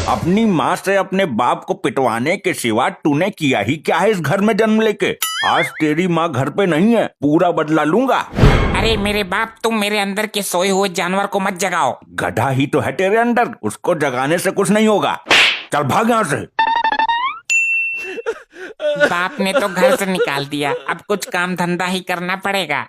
अपनी माँ से अपने बाप को पिटवाने के सिवा तूने किया ही क्या है इस घर में जन्म लेके? आज तेरी माँ घर पे नहीं है, पूरा बदला लूंगा। अरे मेरे बाप, तुम मेरे अंदर के सोए हुए जानवर को मत जगाओ। गधा ही तो है तेरे अंदर, उसको जगाने से कुछ नहीं होगा। चल भाग यहाँ से। बाप ने तो घर से निकाल दिया, अब कुछ काम धंधा ही करना पड़ेगा।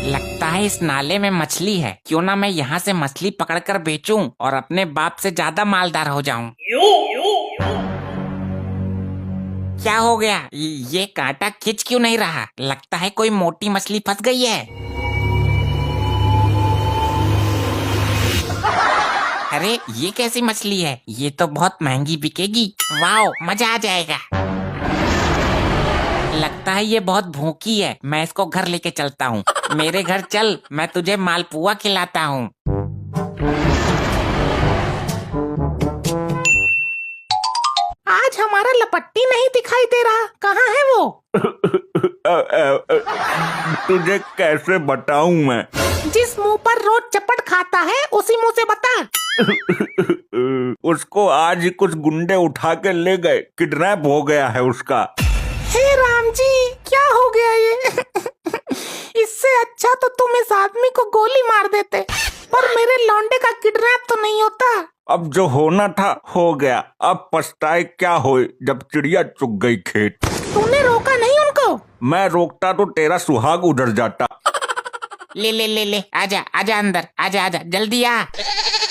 लगता है इस नाले में मछली है, क्यों ना मैं यहाँ से मछली पकड़कर बेचूं और अपने बाप से ज्यादा मालदार हो जाऊं। क्या हो गया? ये कांटा खिंच क्यों नहीं रहा? लगता है कोई मोटी मछली फंस गई है। अरे ये कैसी मछली है? ये तो बहुत महंगी बिकेगी। वाओ, मजा आ जाएगा। लगता है ये बहुत भूखी है, मैं इसको घर लेके चलता हूँ। मेरे घर चल, मैं तुझे मालपुआ खिलाता हूँ। आज हमारा लपट्टी नहीं दिखाई दे रहा, कहाँ है वो? तुझे कैसे बताऊं मैं? जिस मुंह पर रोज चपट खाता है उसी मुंह से बता। उसको आज ही कुछ गुंडे उठा के ले गए, किडनैप हो गया है उसका। हे राम जी, क्या हो गया ये? इससे अच्छा तो तुम इस आदमी को गोली मार देते, पर मेरे लौंडे का किडनैप तो नहीं होता। अब जो होना था हो गया, अब पछताए क्या होए जब चिड़िया चुग गई खेत। तूने रोका नहीं उनको? मैं रोकता तो तेरा सुहाग उधर जाता। ले ले ले ले, आजा आजा अंदर, आजा आजा जल्दी आ।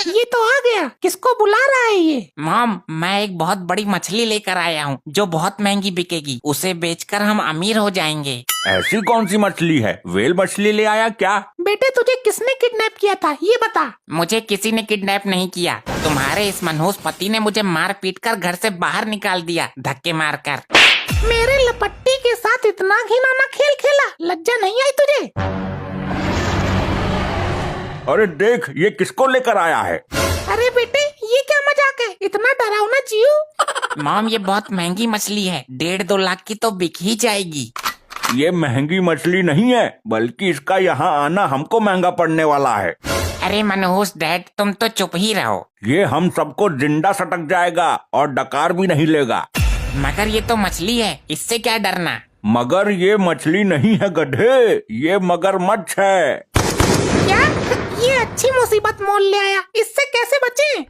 ये तो आ गया, किसको बुला रहा है ये? मॉम, मैं एक बहुत बड़ी मछली लेकर आया हूँ जो बहुत महंगी बिकेगी, उसे बेचकर हम अमीर हो जाएंगे। ऐसी कौन सी मछली है? व्हेल मछली ले आया क्या? बेटे, तुझे किसने किडनैप किया था ये बता। मुझे किसी ने किडनैप नहीं किया, तुम्हारे इस मनहूस पति ने मुझे मार पीट कर घर से बाहर निकाल दिया, धक्के मार कर। मेरे लपट्टी के साथ इतना घिनौना खेल खेला, लज्जा नहीं आई तुझे? अरे देख, ये किसको लेकर आया है? अरे बेटे, ये क्या मजाक है? इतना डरावना जीव। मॉम, ये बहुत महंगी मछली है, 1.5-2 लाख की तो बिक ही जाएगी। ये महंगी मछली नहीं है, बल्कि इसका यहाँ आना हमको महंगा पड़ने वाला है। अरे मनहूस डैड, तुम तो चुप ही रहो। ये हम सबको जिंदा सटक जाएगा और डकार भी नहीं लेगा। मगर ये तो मछली है, इससे क्या डरना? मगर ये मछली नहीं है गधे, ये मगरमच्छ है। क्या? ये अच्छी मुसीबत मोल ले आया, इससे कैसे बचें?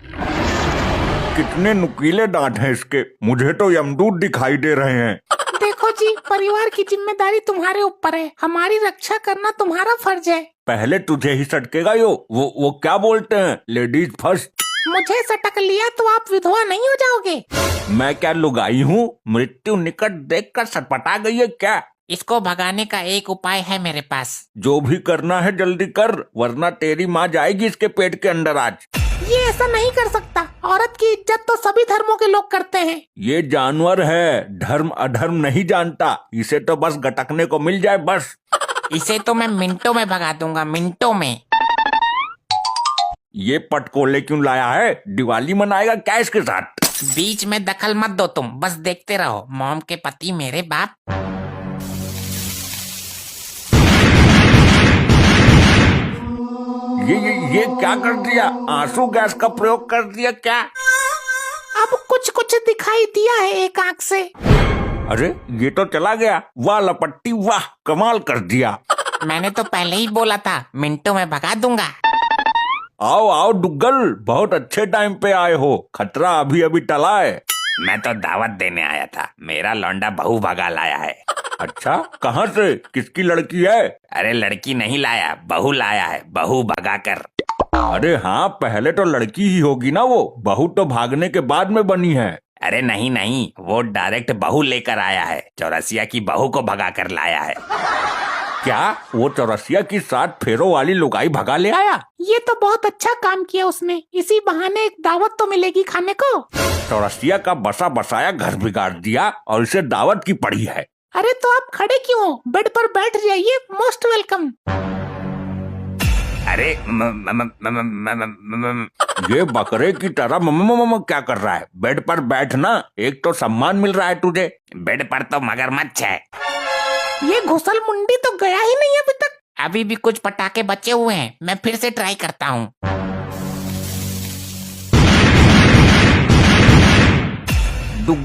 कितने नुकीले दांत हैं इसके, मुझे तो यमदूत दिखाई दे रहे हैं। देखो जी, परिवार की जिम्मेदारी तुम्हारे ऊपर है, हमारी रक्षा करना तुम्हारा फर्ज है। पहले तुझे ही सटकेगा यो, वो क्या बोलते हैं, लेडीज फर्स्ट। मुझे सटक लिया तो आप विधवा नहीं हो जाओगे। मैं क्या लुगाई हूँ? मृत्यु निकट देखकर सटपटा गई है क्या? इसको भगाने का एक उपाय है मेरे पास। जो भी करना है जल्दी कर, वरना तेरी माँ जाएगी इसके पेट के अंदर आज। ये ऐसा नहीं कर सकता, औरत की इज्जत तो सभी धर्मों के लोग करते हैं। ये जानवर है, धर्म अधर्म नहीं जानता, इसे तो बस गटकने को मिल जाए बस। इसे तो मैं मिनटों में भगा दूंगा, मिनटों में। ये पटकोले क्यों लाया है? दिवाली मनाएगा क्या इसके साथ? बीच में दखल मत दो तुम, बस देखते रहो। मॉम के पति मेरे बाप। ये क्या कर दिया? आंसू गैस का प्रयोग कर दिया क्या? अब कुछ कुछ दिखाई दिया है एक आंख से। अरे ये तो चला गया। वाह लपट्टी वाह, कमाल कर दिया। मैंने तो पहले ही बोला था, मिनटों में भगा दूंगा। आओ आओ डुग्गल, बहुत अच्छे टाइम पे आए हो, खतरा अभी अभी टला है। मैं तो दावत देने आया था, मेरा लौंडा बहू भगा लाया है। अच्छा, कहाँ से? किसकी लड़की है? अरे लड़की नहीं लाया, बहू लाया है, बहू भगा कर। अरे हाँ, पहले तो लड़की ही होगी ना वो, बहू तो भागने के बाद में बनी है। अरे नहीं नहीं, वो डायरेक्ट बहू लेकर आया है, चौरसिया की बहू को भगा कर लाया है। क्या वो चौरसिया की 7 फेरों वाली लुगाई भगा ले आया? ये तो बहुत अच्छा काम किया उसने, इसी बहाने एक दावत तो मिलेगी खाने को। चौरसिया का बसा बसाया घर बिगाड़ दिया और इसे दावत की पड़ी है। अरे तो आप खड़े क्यों हो? बेड पर बैठ जाइए, मोस्ट वेलकम। अरे ये बकरे की तरह मम क्या कर रहा है? बेड पर बैठना, एक तो सम्मान मिल रहा है तुझे। बेड पर तो मगरमच्छ है। ये घुसल मुंडी तो गया ही नहीं अभी तक। अभी भी कुछ पटाखे बचे हुए हैं, मैं फिर से ट्राई करता हूँ।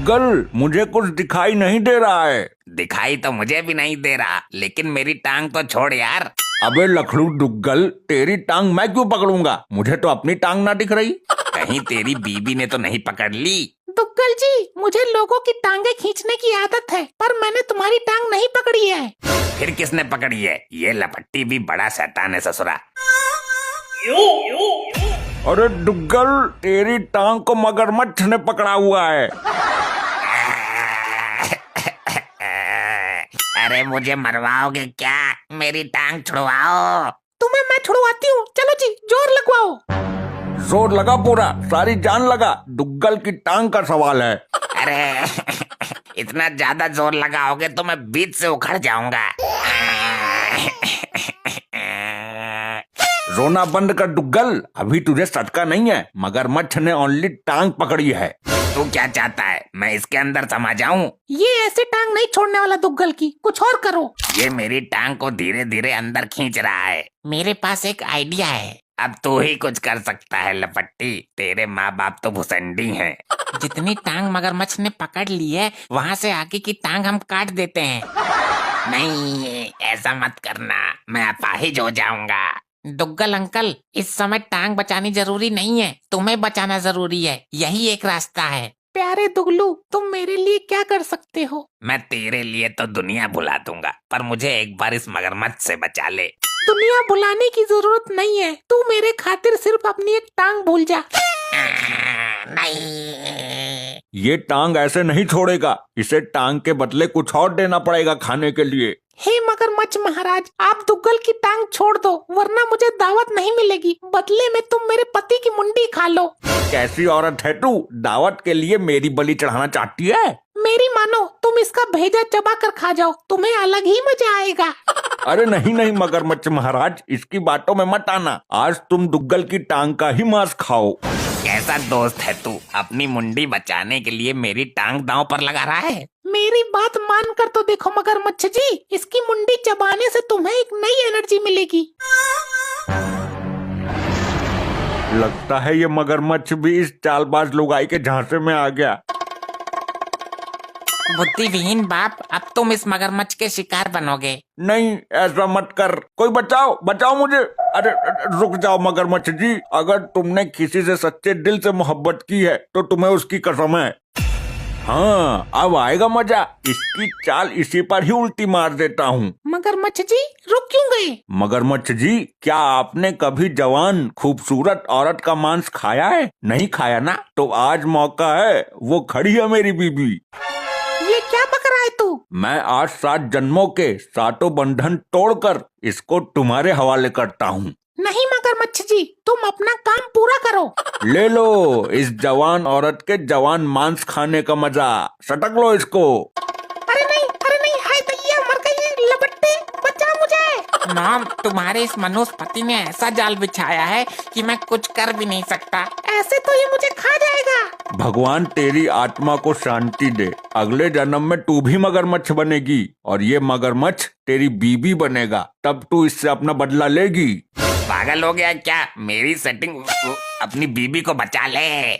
डुग्गल, मुझे कुछ दिखाई नहीं दे रहा है। दिखाई तो मुझे भी नहीं दे रहा, लेकिन मेरी टांग तो छोड़ यार। अबे लखड़ू डुग्गल, तेरी टांग मैं क्यों पकड़ूंगा? मुझे तो अपनी टांग ना दिख रही। कहीं तेरी बीबी ने तो नहीं पकड़ ली? दुग्गल जी, मुझे लोगों की टांगे खींचने की आदत है, पर मैंने तुम्हारी टांग नहीं पकड़ी है। फिर किसने पकड़ी है? ये लपट्टी भी बड़ा शैतान है ससुरा। अरे डुग्गल, तेरी टांग को मगरमच्छ ने पकड़ा हुआ है। अरे मुझे मरवाओगे क्या? मेरी टांग छुड़वाओ। तुम्हें मैं छुड़वाती हूँ, चलो जी जोर लगवाओ। जोर लगा, पूरा सारी जान लगा। डुग्गल की टांग का सवाल है। अरे इतना ज्यादा जोर लगाओगे तो मैं बीच से उखड़ जाऊंगा। रोना बंद कर डुग्गल, अभी तुझे सटका नहीं है। मगरमच्छ ने ओनली टांग पकड़ी है। तू क्या चाहता है, मैं इसके अंदर समा जाऊं? ये ऐसे टांग नहीं छोड़ने वाला दुग्गल की, कुछ और करो। ये मेरी टांग को धीरे धीरे अंदर खींच रहा है। मेरे पास एक आइडिया है। अब तू ही कुछ कर सकता है लपट्टी, तेरे माँ बाप तो भुसंडी हैं। जितनी टांग मगरमच्छ ने पकड़ ली है, वहाँ से आगे की टांग हम काट देते हैं। नहीं, ऐसा मत करना, मैं अपाहिज हो जाऊंगा। दुग्गल अंकल, इस समय टांग बचानी जरूरी नहीं है, तुम्हें बचाना जरूरी है। यही एक रास्ता है। प्यारे दुगलू, तुम मेरे लिए क्या कर सकते हो? मैं तेरे लिए तो दुनिया भुला दूंगा, पर मुझे एक बार इस मगरमच्छ से बचा ले। दुनिया बुलाने की जरूरत नहीं है, तू मेरे खातिर सिर्फ अपनी एक टांग भूल जा। नहीं, ये टांग ऐसे नहीं छोड़ेगा। इसे टांग के बदले कुछ और देना पड़ेगा खाने के लिए। हे मगरमच्छ महाराज, आप दुग्गल की टांग छोड़ दो, वरना मुझे दावत नहीं मिलेगी। बदले में तुम मेरे पति की मुंडी खा लो। कैसी औरत है तू, दावत के लिए मेरी बलि चढ़ाना चाहती है? मेरी मानो, तुम इसका भेजा चबा कर खा जाओ, तुम्हें अलग ही मजा आएगा। अरे नहीं नहीं मगरमच्छ महाराज, इसकी बातों में मत आना। आज तुम दुग्गल की टांग का ही मांस खाओ। कैसा दोस्त है तू, अपनी मुंडी बचाने के लिए मेरी टांग दांव पर लगा रहा है। मेरी बात मान कर तो देखो मगरमच्छ जी, इसकी मुंडी चबाने से तुम्हें एक नई एनर्जी मिलेगी। लगता है ये मगरमच्छ भी इस चालबाज लुगाई के झांसे में आ गया। बुद्धिविहीन बाप, अब तुम इस मगरमच्छ के शिकार बनोगे। नहीं, ऐसा मत कर। कोई बचाओ, बचाओ मुझे। अरे रुक जाओ मगरमच्छ जी, अगर तुमने किसी से सच्चे दिल से मोहब्बत की है तो तुम्हें उसकी कसम है। हाँ, अब आएगा मजा। इसकी चाल इसी पर ही उल्टी मार देता हूँ। मगरमच्छ जी रुक क्यों गए? मगरमच्छ जी, क्या आपने कभी जवान खूबसूरत औरत का मांस खाया है? नहीं खाया ना? तो आज मौका है, वो खड़ी है मेरी बीबी। ये क्या पक रहा है तू? मैं आज 7 जन्मों के सातों बंधन तोड़कर इसको तुम्हारे हवाले करता हूँ। नहीं मगरमच्छ जी, तुम अपना काम पूरा करो। ले लो इस जवान औरत के जवान मांस खाने का मजा। सटक लो इसको। अरे नहीं, हाय दैया, मर गई लपट्टी, बचा मुझे। नाम, तुम्हारे इस मनुष्य पति ने ऐसा जाल बिछाया है कि मैं कुछ कर भी नहीं सकता। ऐसे तो ये मुझे खा जाएगा। भगवान तेरी आत्मा को शांति दे। अगले जन्म में तू भी मगरमच्छ बनेगी और ये मगरमच्छ तेरी बीबी बनेगा। तब तू इससे अपना बदला लेगी। पागल हो गया क्या? मेरी सेटिंग, अपनी बीबी को बचा ले।